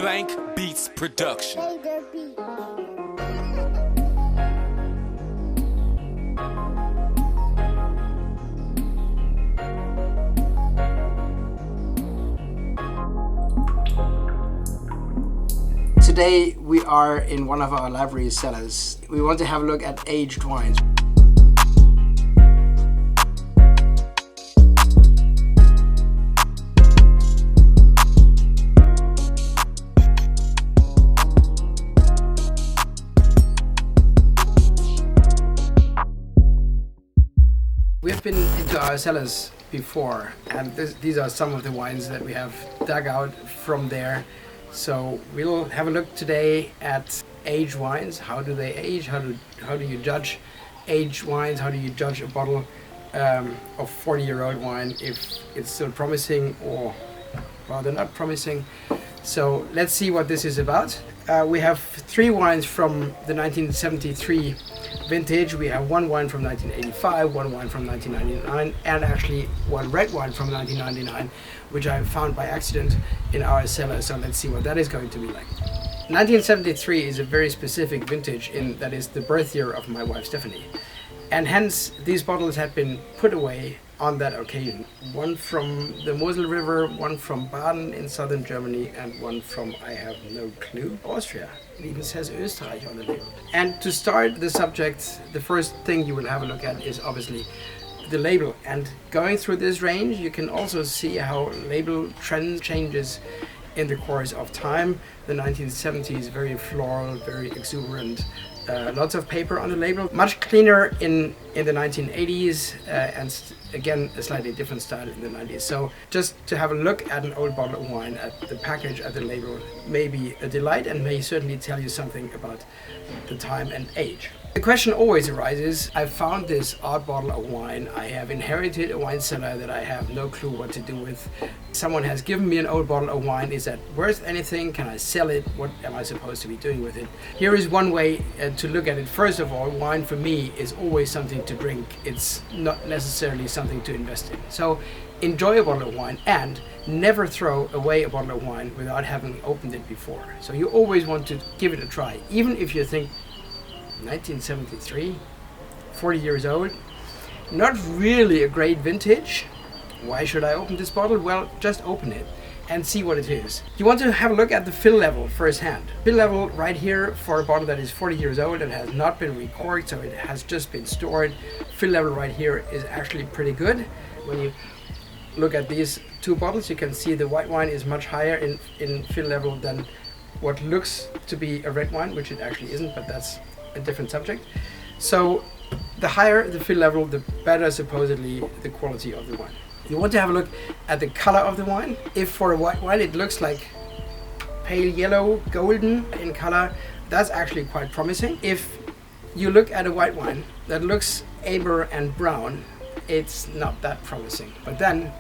Blank Beats Production. Today we are in one of our library cellars. We want to have a look at aged wines. We've been into our cellars before, and these are some of the wines that we have dug out from there. So we'll have a look today at aged wines. How do they age? How do you judge aged wines? How do you judge a bottle of 40-year-old wine if it's still promising or rather not promising? So let's see what this is about. We have 3 wines from the 1973 vintage. We have 1 wine from 1985, 1 wine from 1999, and actually 1 red wine from 1999, which I found by accident in our cellar. So let's see what that is going to be like. 1973 is a very specific vintage in that is the birth year of my wife Stephanie. And hence these bottles had been put away on that occasion. 1 from the Mosel River, 1 from Baden in southern Germany, and 1 from, I have no clue, Austria. It even says Österreich on the label. And to start the subject, the first thing you will have a look at is obviously the label. And going through this range, you can also see how label trend changes in the course of time. The 1970s, very floral, very exuberant. Lots of paper on the label, much cleaner in the 1980s, and again a slightly different style in the 90s. So just to have a look at an old bottle of wine, at the package, at the label, may be a delight and may certainly tell you something about the time and age. The question always arises, I found this odd bottle of wine, I have inherited a wine cellar that I have no clue what to do with. Someone has given me an old bottle of wine, is that worth anything? Can I sell it? What am I supposed to be doing with it? Here is one way to look at it. First of all, wine for me is always something to drink. It's not necessarily something to invest in. So enjoy a bottle of wine and never throw away a bottle of wine without having opened it before. So you always want to give it a try, even if you think 1973, 40 years old, not really a great vintage. Why should I open this bottle? Well, just open it and see what it is. You want to have a look at the fill level firsthand. Fill level right here for a bottle that is 40 years old and has not been recorked, so it has just been stored. Fill level right here is actually pretty good. When you look at these 2 bottles, you can see the white wine is much higher in fill level than what looks to be a red wine, which it actually isn't, but that's a different subject. So the higher the fill level, the better supposedly the quality of the wine. You want to have a look at the color of the wine. If for a white wine it looks like pale yellow, golden in color, that's actually quite promising. If you look at a white wine that looks amber and brown, it's not that promising. But then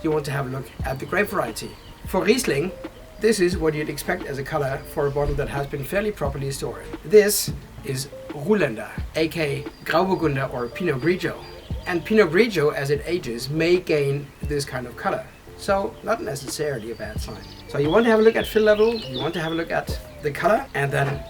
you want to have a look at the grape variety. For Riesling, this is what you'd expect as a color for a bottle that has been fairly properly stored. This is Ruländer, aka Grauburgunder or Pinot Grigio. And Pinot Grigio, as it ages, may gain this kind of color. So not necessarily a bad sign. So you want to have a look at fill level, you want to have a look at the color, and then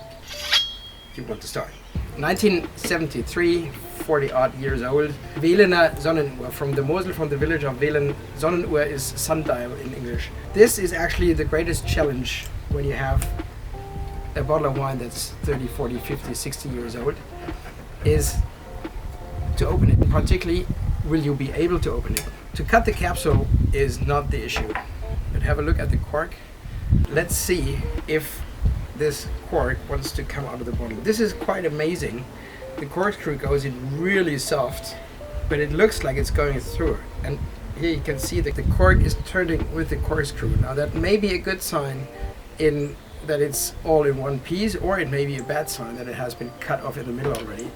you want to start. 1973, 40 odd years old. Wehlener Sonnenuhr from the Mosel, from the village of Wehlen. Sonnenuhr is sundial in English. This is actually the greatest challenge when you have a bottle of wine that's 30, 40, 50, 60 years old, is to open it. Particularly, will you be able to open it? To cut the capsule is not the issue, but have a look at the cork. Let's see if this cork wants to come out of the bottle. This is quite amazing. The corkscrew goes in really soft, but it looks like it's going through. And here you can see that the cork is turning with the corkscrew. Now that may be a good sign in that it's all in one piece, or it may be a bad sign that it has been cut off in the middle already.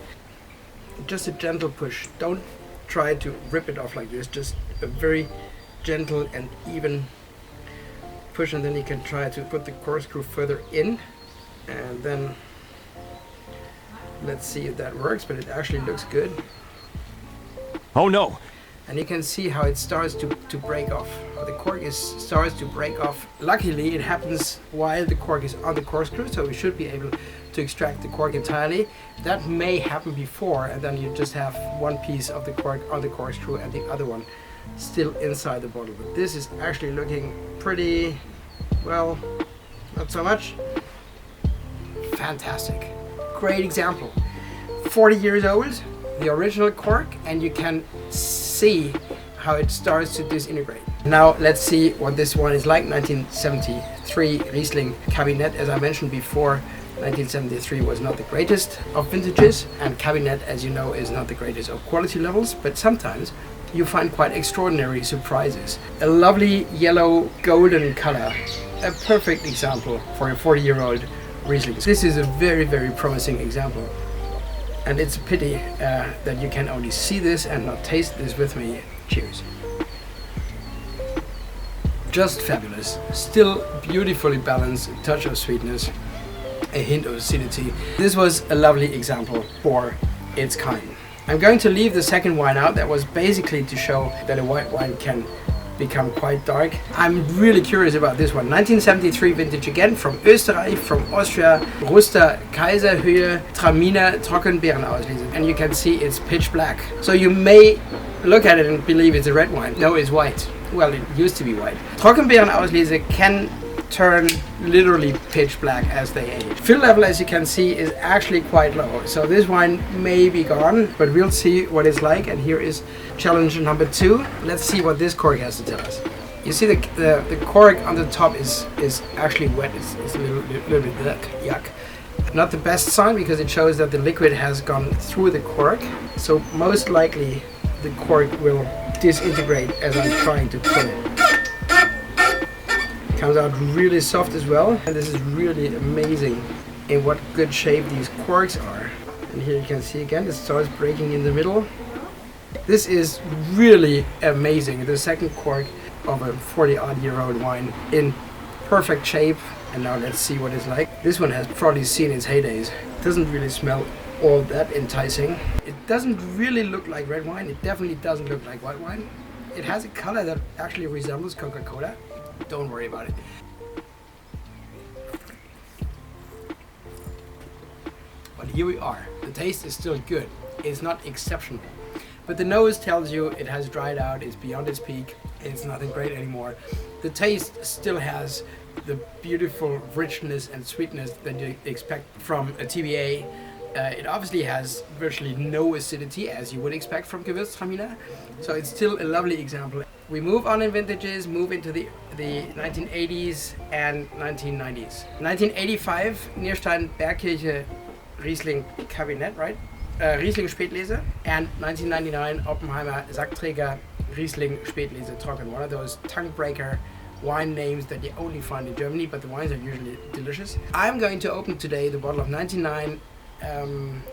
Just a gentle push. Don't try to rip it off like this. Just a very gentle and even push, and then you can try to put the corkscrew further in, and then let's see if that works, but it actually looks good. Oh no! And you can see how it starts to break off, how the cork starts to break off. Luckily, it happens while the cork is on the corkscrew, so we should be able to extract the cork entirely. That may happen before, and then you just have one piece of the cork on the corkscrew and the other one still inside the bottle. But this is actually looking pretty, well, not so much. Fantastic. Great example. 40 years old, the original cork, and you can see how it starts to disintegrate. Now let's see what this one is like. 1973 Riesling Cabinet. As I mentioned before, 1973 was not the greatest of vintages, and Cabinet, as you know, is not the greatest of quality levels, but sometimes you find quite extraordinary surprises. A lovely yellow golden color, a perfect example for a 40-year-old Riesling. This is a very, very promising example. And it's a pity that you can only see this and not taste this with me. Cheers. Just fabulous. Still beautifully balanced, a touch of sweetness, a hint of acidity. This was a lovely example for its kind. I'm going to leave the second wine out. That was basically to show that a white wine can become quite dark. I'm really curious about this one. 1973 vintage again, from Österreich, from Austria, Ruster Kaiserhöhe Traminer Trockenbeerenauslese. And you can see it's pitch black. So you may look at it and believe it's a red wine. No, it's white. Well, it used to be white. Trockenbeerenauslese can turn literally pitch black as they age. Fill level, as you can see, is actually quite low. So this wine may be gone, but we'll see what it's like. And here is challenge number 2. Let's see what this cork has to tell us. You see the cork on the top is actually wet. It's a little bit yuck. Not the best sign, because it shows that the liquid has gone through the cork. So most likely the cork will disintegrate as I'm trying to pull it. Comes out really soft as well, and this is really amazing in what good shape these corks are. And here you can see again it starts breaking in the middle. This is really amazing. The second cork of a 40-odd-year-old wine in perfect shape. And now let's see what it's like. This one has probably seen its heydays. It doesn't really smell all that enticing. It doesn't really look like red wine. It definitely doesn't look like white wine. It has a color that actually resembles Coca-Cola. Don't worry about it. But here we are. The taste is still good. It's not exceptional. But the nose tells you it has dried out, it's beyond its peak, it's nothing great anymore. The taste still has the beautiful richness and sweetness that you expect from a TBA. It obviously has virtually no acidity, as you would expect from Gewürztraminer. So it's still a lovely example. We move on in vintages, move into the 1980s and 1990s. 1985, Nierstein Bergkirche Riesling Cabinet, right? Riesling Spätlese. And 1999, Oppenheimer Sackträger Riesling Spätlese Trocken. One of those tongue breaker wine names that you only find in Germany, but the wines are usually delicious. I'm going to open today the bottle of 99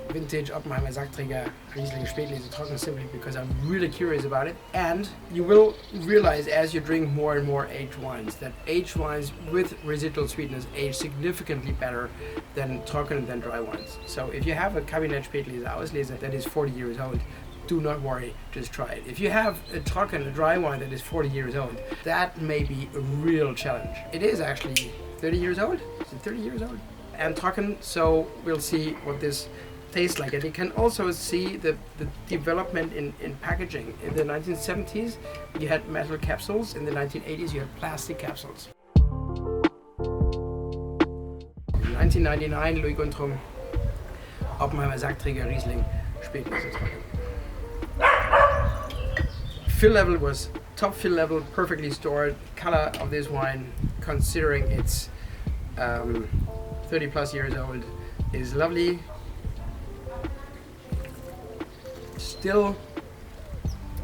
vintage Oppenheimer Sackträger Riesling Spätlese Trocken, simply because I'm really curious about it. And you will realize as you drink more and more aged wines that aged wines with residual sweetness age significantly better than Trocken, than dry wines. So if you have a Cabinet Spätlese Auslese that is 40 years old, do not worry, just try it. If you have a Trocken, a dry wine that is 40 years old, that may be a real challenge. It is actually 30 years old. Is it 30 years old? And Trocken, so we'll see what this tastes like. And you can also see the development in packaging. In the 1970s, you had metal capsules. In the 1980s, you had plastic capsules. 1999, Louis Guntrum, Oppenheimer Sackträger Riesling Spätlese Trocken. Fill level was top fill level, perfectly stored. Color of this wine, considering it's 30 plus years old, is lovely. Still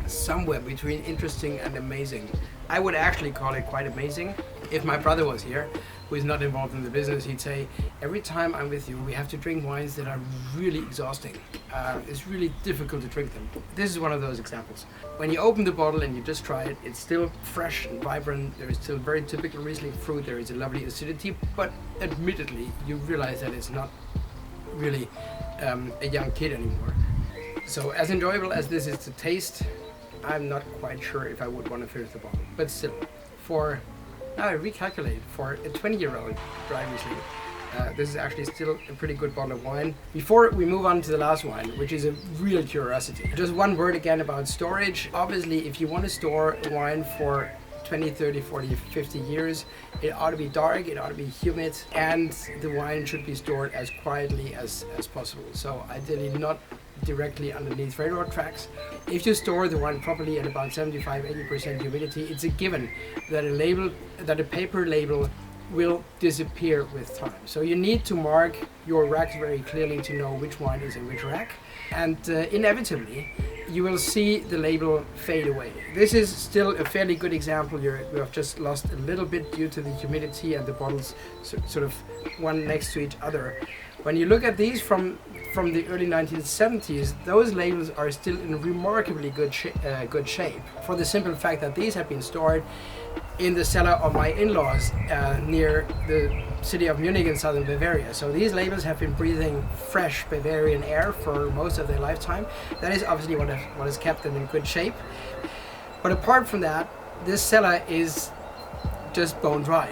somewhere between interesting and amazing. I would actually call it quite amazing. If my brother was here, who is not involved in the business, he'd say, every time I'm with you, we have to drink wines that are really exhausting. It's really difficult to drink them. This is one of those examples. When you open the bottle and you just try it, it's still fresh and vibrant. There is still very typical Riesling fruit. There is a lovely acidity, but admittedly, you realize that it's not really a young kid anymore. So as enjoyable as this is to taste, I'm not quite sure if I would want to finish the bottle. But still, I recalculated for a 20-year-old dry Riesling. This is actually still a pretty good bottle of wine. Before we move on to the last wine, which is a real curiosity, just one word again about storage. Obviously, if you want to store wine for 20, 30, 40, 50 years, it ought to be dark, it ought to be humid, and the wine should be stored as quietly as possible. So ideally not directly underneath railroad tracks. If you store the wine properly at about 75-80% humidity, it's a given that a paper label will disappear with time. So you need to mark your racks very clearly to know which wine is in which rack, and inevitably you will see the label fade away. This is still a fairly good example. We have just lost a little bit due to the humidity and the bottles sort of one next to each other. When you look at these from the early 1970s, those labels are still in remarkably good shape, for the simple fact that these have been stored in the cellar of my in-laws near the city of Munich in southern Bavaria. So these labels have been breathing fresh Bavarian air for most of their lifetime. That is obviously what has kept them in good shape. But apart from that, this cellar is just bone dry.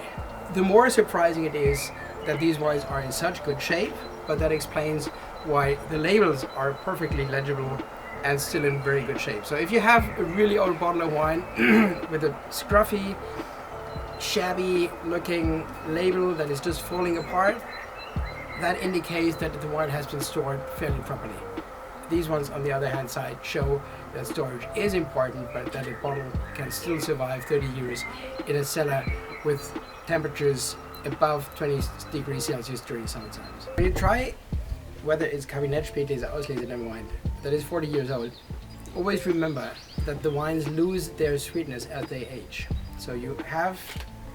The more surprising it is that these wines are in such good shape, but that explains why the labels are perfectly legible and still in very good shape. So if you have a really old bottle of wine with a scruffy, shabby looking label that is just falling apart, that indicates that the wine has been stored fairly properly. These ones on the other hand side show that storage is important, but that a bottle can still survive 30 years in a cellar with temperatures above 20 degrees Celsius during summer times. When you try whether it's Kabinettspäte auslesenem wine that is 40 years old, always remember that the wines lose their sweetness as they age. So you have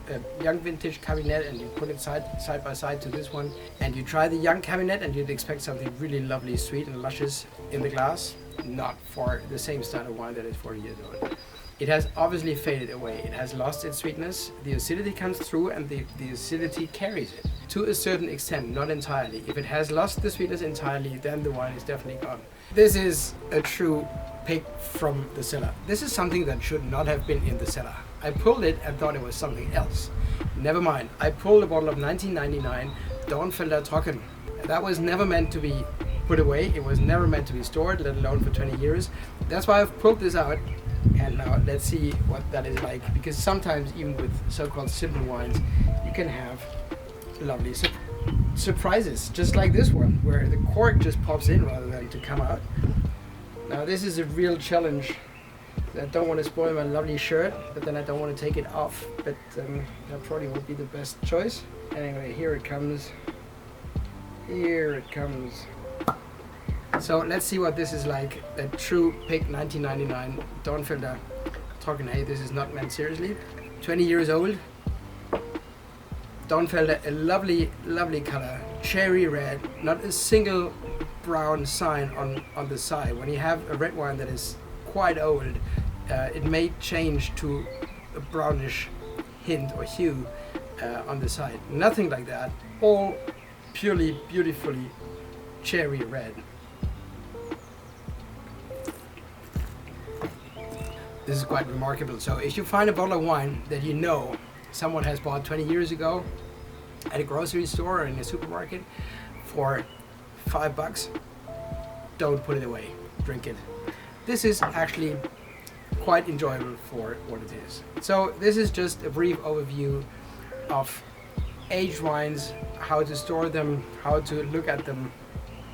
a young vintage Cabinet and you put it side by side to this one, and you try the young Cabinet and you'd expect something really lovely, sweet and luscious in the glass, not for the same style of wine that is 40 years old. It has obviously faded away. It has lost its sweetness. The acidity comes through and the acidity carries it to a certain extent, not entirely. If it has lost the sweetness entirely, then the wine is definitely gone. This is a true pick from the cellar. This is something that should not have been in the cellar. I pulled it and thought it was something else. Never mind. I pulled a bottle of 1999 Dornfelder Trocken. That was never meant to be put away. It was never meant to be stored, let alone for 20 years. That's why I've pulled this out. And now let's see what that is like, because sometimes even with so-called simple wines, you can have lovely surprises, just like this one, where the cork just pops in rather than to come out. Now this is a real challenge. I don't want to spoil my lovely shirt, but then I don't want to take it off, but that probably would be the best choice. Anyway, here it comes. Here it comes. So let's see what this is like. A true pick 1999 Dornfelder Trocken. Hey, this is not meant seriously. 20 years old. Dornfelder, a lovely, lovely color. Cherry red. Not a single brown sign on the side. When you have a red wine that is quite old, it may change to a brownish hint or hue on the side. Nothing like that. All purely, beautifully cherry red. This is quite remarkable. So if you find a bottle of wine that you know someone has bought 20 years ago at a grocery store or in a supermarket for $5, don't put it away. Drink it. This is actually quite enjoyable for what it is. So this is just a brief overview of aged wines, how to store them, how to look at them,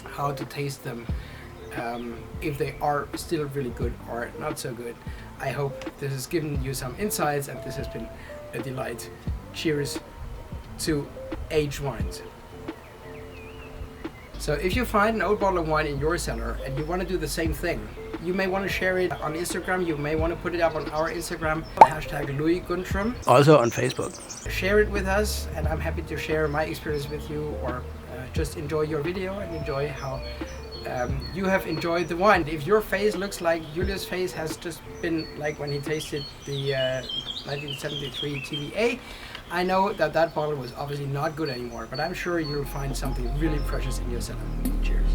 how to taste them, if they are still really good or not so good. I hope this has given you some insights and this has been a delight. Cheers to aged wines. So if you find an old bottle of wine in your cellar and you want to do the same thing, you may want to share it on Instagram, you may want to put it up on our Instagram, hashtag Louis Guntrum. Also on Facebook. Share it with us and I'm happy to share my experience with you, or just enjoy your video and enjoy how you have enjoyed the wine. If your face looks like Julius' face has just been like when he tasted the 1973 TVA, I know that that bottle was obviously not good anymore, but I'm sure you'll find something really precious in your cellar. Cheers.